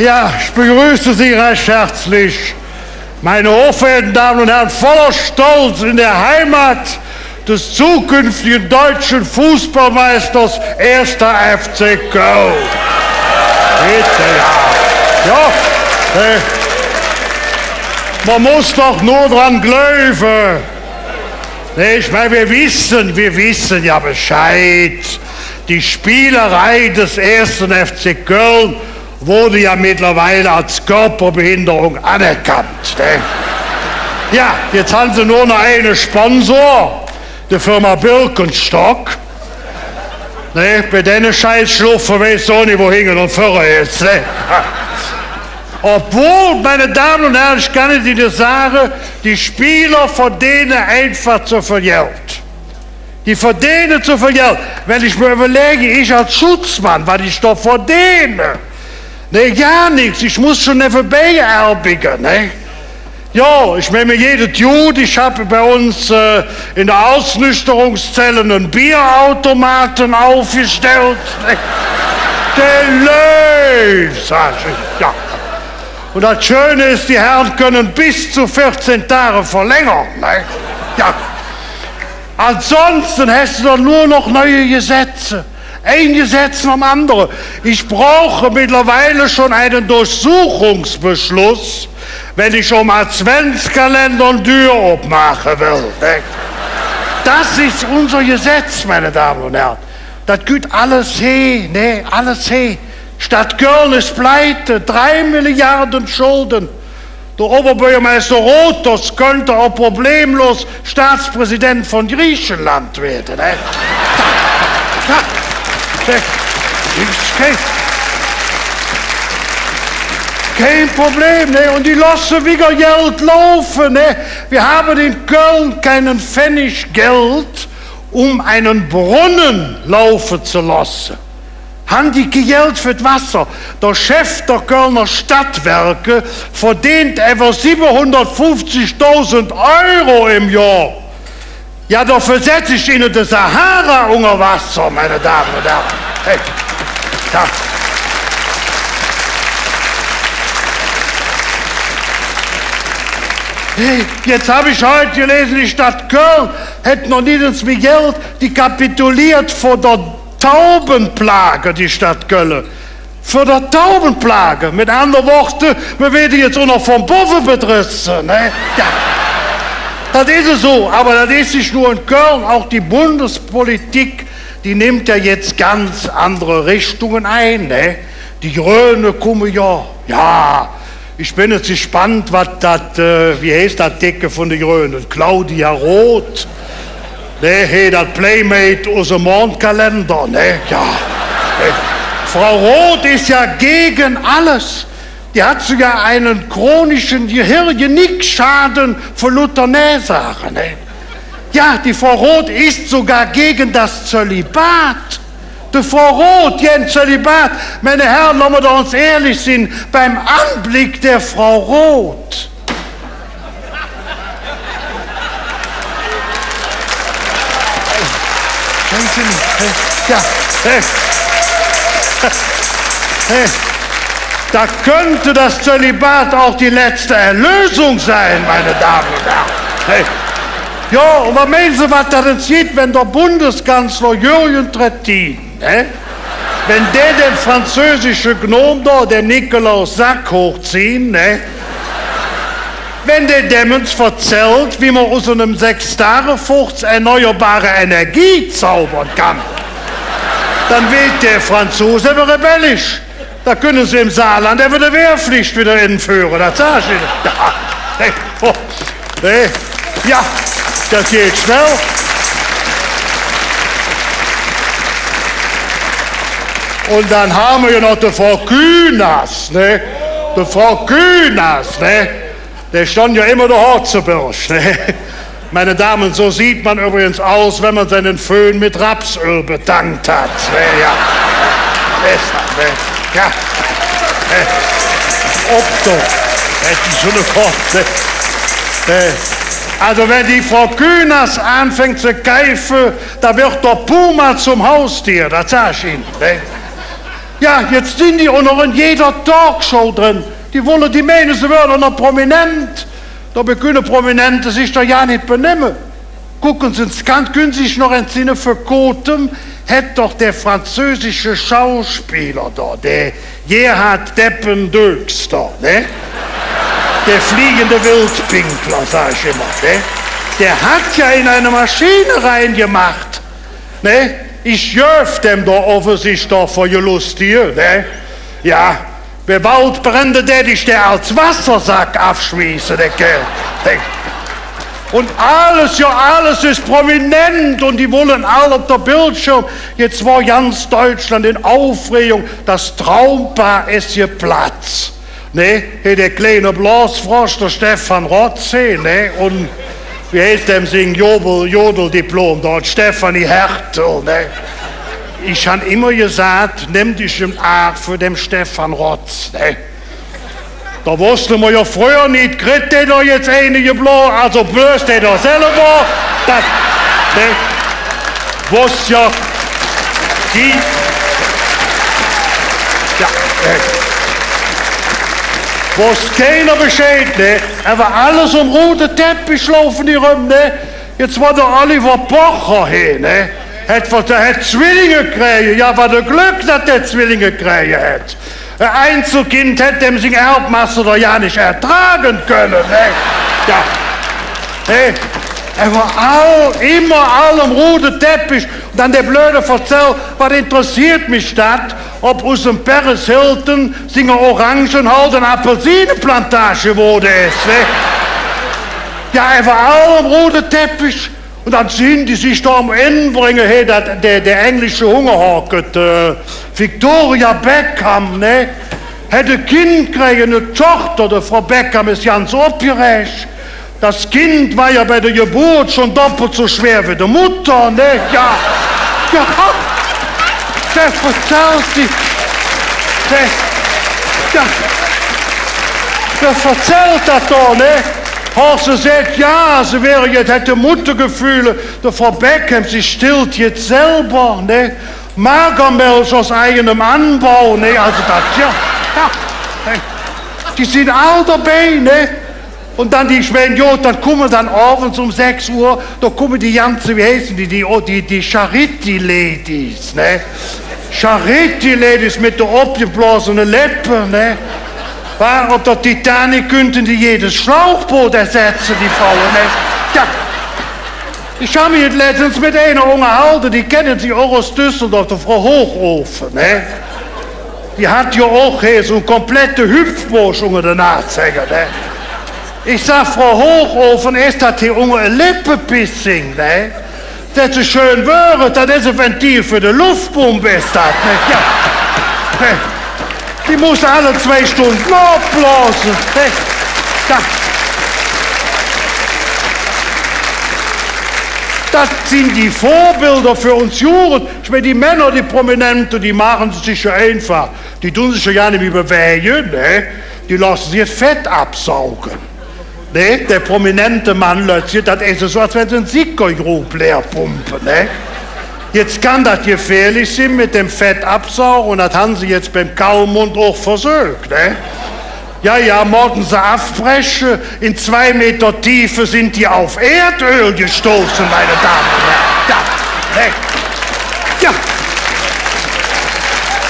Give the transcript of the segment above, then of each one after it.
Ja, ich begrüße Sie recht herzlich, meine hochverehrten Damen und Herren, voller Stolz in der Heimat des zukünftigen deutschen Fußballmeisters 1. FC Köln. Bitte, ja. Man muss doch nur dran glauben. Ich meine, wir wissen ja Bescheid. Die Spielerei des 1. FC Köln wurde ja mittlerweile als Körperbehinderung anerkannt. Ne? Ja, jetzt haben sie nur noch einen Sponsor, die Firma Birkenstock. Ne? Bei denen Scheißschlupfen weiß ich auch nicht, wo hingen und vorne ist. Ne? Obwohl, meine Damen und Herren, ich kann Ihnen sagen, die Spieler verdienen einfach zu viel Geld. Die verdienen zu viel Geld. Wenn ich mir überlege, ich als Schutzmann, was ich da verdiene, ne, gar nichts, ich muss schon nebenbei erbigen, ne? Ja, ich meine mir jedes Jud, ich habe bei uns in der Ausnüchterungszelle einen Bierautomaten aufgestellt. Ne? Der läuft, sag ich, ja. Und das Schöne ist, die Herren können bis zu 14 Tage verlängern, ne? Ja. Ansonsten hast du doch nur noch neue Gesetze. Ein Gesetz nach dem anderen. Ich brauche mittlerweile schon einen Durchsuchungsbeschluss, wenn ich um Adventskalender und Tür aufmachen will. Ne? Das ist unser Gesetz, meine Damen und Herren. Das geht alles hin, ne? Alles hin. Stadt Köln ist pleite, 3 Milliarden Schulden. Der Oberbürgermeister Rothers könnte auch problemlos Staatspräsident von Griechenland werden. Ne? Kein Problem, ne? Und die lassen wieder Geld laufen. Ne? Wir haben in Köln keinen Pfennig Geld, um einen Brunnen laufen zu lassen. Haben die Geld für das Wasser? Der Chef der Kölner Stadtwerke verdient etwa 750.000 Euro im Jahr. Ja, dafür setze ich Ihnen die Sahara unter Wasser, meine Damen und Herren. Hey. Ja. Hey, jetzt habe ich heute gelesen, die Stadt Köln hätte noch nicht mehr Geld, die kapituliert vor der Taubenplage, die Stadt Köln. Für die Taubenplage. Mit anderen Worten, wir werden jetzt auch noch vom Buffen bedrissen. Ne? Ja. Das ist es so, aber das ist nicht nur in Köln, auch die Bundespolitik, die nimmt ja jetzt ganz andere Richtungen ein. Ne? Die Grünen kommen ja, ich bin jetzt gespannt, was das, wie heißt das Dicke von den Grünen? Claudia Roth, ne, hey, das Playmate aus dem Mondkalender, ne, ja. Ne? Frau Roth ist ja gegen alles. Die hat sogar einen chronischen Genickschaden von Luther-Näsachen. Ne? Ja, die Frau Roth ist sogar gegen das Zölibat. Die Frau Roth, Jens Zölibat. Meine Herren, lassen wir doch uns ehrlich sein, beim Anblick der Frau Roth. Ja, da könnte das Zölibat auch die letzte Erlösung sein, meine Damen und Herren. Hey. Ja, und was meinen Sie, was da denn sieht, wenn der Bundeskanzler Jürgen Trittin, wenn der den französischen Gnom da, den Nikolaus Sack hochziehen, wenn der dem uns erzählt, wie man aus einem 6-Tage-Fuchs erneuerbare Energie zaubern kann, dann wird der Franzose rebellisch. Da können Sie im Saarland einfach die Wehrpflicht wieder einführen, das sage ich Ihnen. Ja, das geht schnell. Und dann haben wir ja noch die Frau Künast, ne? Die Frau Künast, ne? Der stand ja immer der Horzebirsch, ne? Meine Damen, so sieht man übrigens aus, wenn man seinen Föhn mit Rapsöl betankt hat. Ne? Ja. Besser, ne? Ja. Opto. Hätten schon eine Korte. Also wenn die Frau Künast anfängt zu keifen, da wird der Puma zum Haustier, das sag ich Ihnen. Ne? Ja, jetzt sind die auch noch in jeder Talkshow drin. Die wollen, die meinen, sie werden noch prominent. Dabei können Prominente sich doch ja nicht benehmen. Gucken Sie, es kann günstig noch ein Sinne für Kotem, hätte doch der französische Schauspieler da, der Gerhard Deppendeux da, ne? Der fliegende Wildpinkler, sag ich immer, ne? Der hat ja in eine Maschine reingemacht, ne? Ich jöf dem da offensichtlich doch vor Lust hier, ne? Ja, wer Waldbrände, der dich der als Wassersack abschmeißen, der Kerl. Und alles, ja alles ist prominent und die wollen alle auf der Bildschirm. Jetzt war ganz Deutschland in Aufregung, das Traumpaar ist hier Platz. Ne? Hier der kleine Blasfrosch, der Stefan Rotze, ne? Und wie heißt dem Sing Jodeldiplom dort, Stefanie Hertel, ne? Ich han immer gesagt, nimm dich im Arsch für den Stefan Rotz, ne? Da wusste man ja früher nicht, kriegt der da jetzt einige Blau, also bloß der da selber, das, ne? Wusste ja, die, ja, wusste keiner Bescheid, ne? Aber alles um rote Teppich laufen die rum, ne? Jetzt war der Oliver Pocher hier, ne? Der hat Zwillinge gekriegt, ja, war der Glück, dass der Zwillinge gekriegt hat. Ein Einzelkind hätte dem sich Erbmasse doch ja nicht ertragen können, ne? Ja, ne? Er war immer allem roten Teppich. Und dann der blöde Verzell, was interessiert mich das, ob aus dem Paris Hilton seine Orangenhold und Apfelsinenplantage wurde ist, ne? Ja, er war allem roten Teppich. Und dann sind die sich da am Ende bringen, hey, der englische Hungerhaket, Victoria Beckham, ne? Hätte Kind kriegen, eine Tochter, der Frau Beckham ist ganz aufgeregt. Das Kind war ja bei der Geburt schon doppelt so schwer wie die Mutter, ne? Ja, ja, der verzählt die, der verzählt das doch, ne? Horst sagt, ja, sie wäre jetzt, hätte Muttergefühle. Der Frau Beckham, sie stillt jetzt selber, ne? Magermilch aus eigenem Anbau, ne? Also das, ja. Die sind all dabei, ne? Und dann die Schwenjot, dann kommen dann abends um 6 Uhr, da kommen die ganzen, wie heißen die Charity-Ladies, ne? Charity-Ladies mit der abgeblasenen Lippe, ne? War auf der Titanic könnten die jedes Schlauchboot ersetzen, die Frauen, ne? Ja. Ich habe mich letztens mit einer unterhalten, die kennen Sie auch aus Düsseldorf, der Frau Hochofen, ne? Die hat ja auch hier so eine komplette Hüpfbursch unter den Nachzeiger, ne? Ich sag, Frau Hochofen, ist das hier unter ein Lippenpissing, ne? Das ist schön wäre, das ist ein Ventil für die Luftpumpe, ist das, ne? Ja. Ne? Die muss alle 2 Stunden abblasen. Hey, das sind die Vorbilder für uns Jugend. Ich meine, die Männer, die Prominenten, die machen es sich ja einfach. Die tun sich ja gar nicht bewegen, ne? Die lassen sich Fett absaugen. Ne? Der prominente Mann, Leute, das ist so, als wenn sie einen Sickergrub leer pumpen, ne? Jetzt kann das gefährlich sein mit dem Fettabsaugen und das haben sie jetzt beim Kaumund auch versucht, ne? Ja, ja, morgen sie abbrechen, in 2 Meter Tiefe sind die auf Erdöl gestoßen, meine Damen und Herren. Ja, ne? Ja.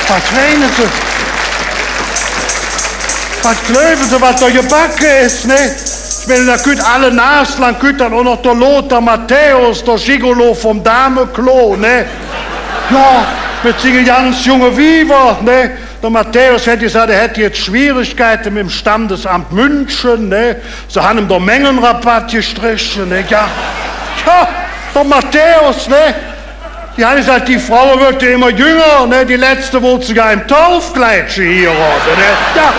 Was meinen Sie? Was glauben Sie, was da gebacken ist, ne? Ich meine, da könnt alle Naslang, könnt dann auch noch der Lothar Matthäus, der Gigolo vom Dameklo, ne? Ja, mit seinen ganz jungen Weiber, ne? Der Matthäus hätte gesagt, er hätte jetzt Schwierigkeiten mit dem Standesamt München, ne? Sie haben ihm der Mengenrabatt gestrichen, ne? Ja, ja, der Matthäus, ne? Die haben gesagt, die Frau wird ja immer jünger, ne? Die letzte wollte sogar im Taufkleidchen hier, oder, ne? Ja,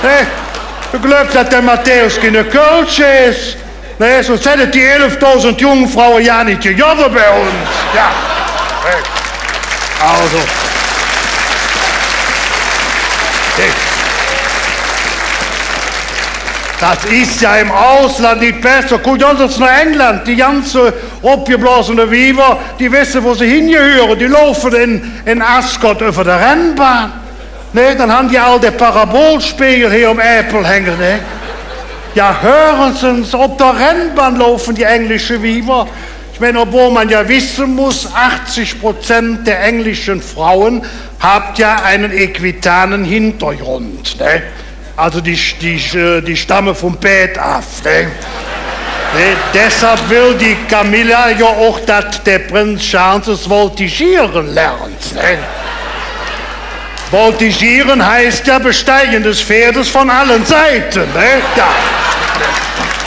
ne? Ich glaube, dass der Matthäus keine Kölsch ist. Ne, sonst hätten die 11.000 jungen Frauen ja nicht gejobbert bei uns. Ja. Also. Das ist ja im Ausland nicht besser. Guckt uns nach England, die ganze abgeblasene Weiber, die wissen, wo sie hingehören. Die laufen in Ascot über der Rennbahn. Ne, dann haben die all die Parabolspiegel hier um Äpfel hängen. Ne? Ja, hören Sie uns, ob der Rennbahn laufen die englische Weiber. Ich meine, obwohl man ja wissen muss, 80% der englischen Frauen haben ja einen equitanen Hintergrund. Ne? Also die stammen vom Bett ab. Ne? Ne? Deshalb will die Camilla ja auch, dass der Prinz Charles das Voltigieren lernt. Ne? Voltigieren heißt ja Besteigen des Pferdes von allen Seiten. Ne? Ja.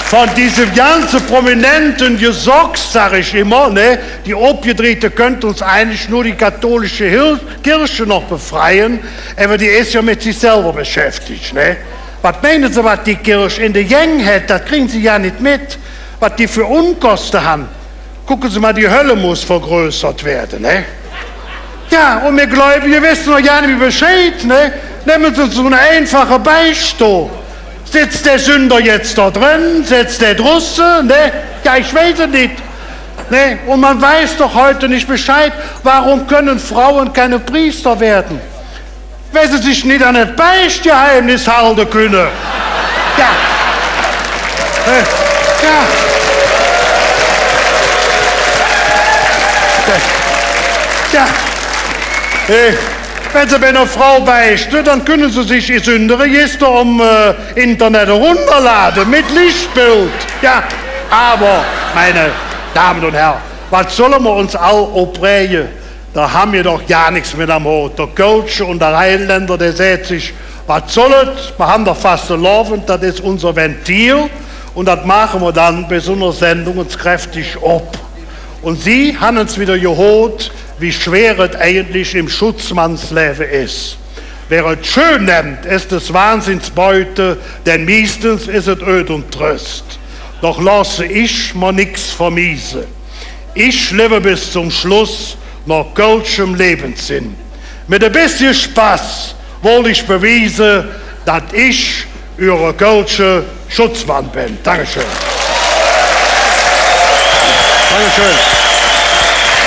Von diesem ganzen prominenten Gesocks, sag ich immer, ne? Die Abgedrehte könnte uns eigentlich nur die katholische Kirche noch befreien, aber die ist ja mit sich selber beschäftigt. Ne? Was meinen Sie, was die Kirche in der Gang hat, das kriegen Sie ja nicht mit, was die für Unkosten haben. Gucken Sie mal, die Hölle muss vergrößert werden. Ne? Ja, und wir Gläubige wissen noch ja nicht Bescheid. Ne? Nehmen Sie so eine einfache Beispiel. Sitzt der Sünder jetzt da drin? Sitzt der Drusse? Ne? Ja, ich weiß es nicht. Ne? Und man weiß doch heute nicht Bescheid, warum können Frauen keine Priester werden? Weil sie sich nicht an das Beichtgeheimnis halten können. Ja. Ja. Ja. Wenn Sie bei einer Frau beichten, dann können Sie sich in Sündenregister Internet herunterladen mit Lichtbild. Ja, aber, meine Damen und Herren, was sollen wir uns all oprägen? Da haben wir doch gar nichts mit am Hut. Der Coach und der Rheinländer, der sagt sich, was soll es? Wir haben doch fast laufen, das ist unser Ventil und das machen wir dann bei so einer Sendung uns kräftig ab. Und Sie haben uns wieder gehört, wie schwer es eigentlich im Schutzmannsleben ist. Wer es schön nennt, ist es Wahnsinnsbeute, denn meistens ist es öd und Tröst. Doch lasse ich mir nichts vermiesen. Ich lebe bis zum Schluss nach kölschem Lebenssinn. Mit ein bisschen Spaß wollte ich beweisen, dass ich Ihre kölsche Schutzmann bin. Dankeschön. Dankeschön.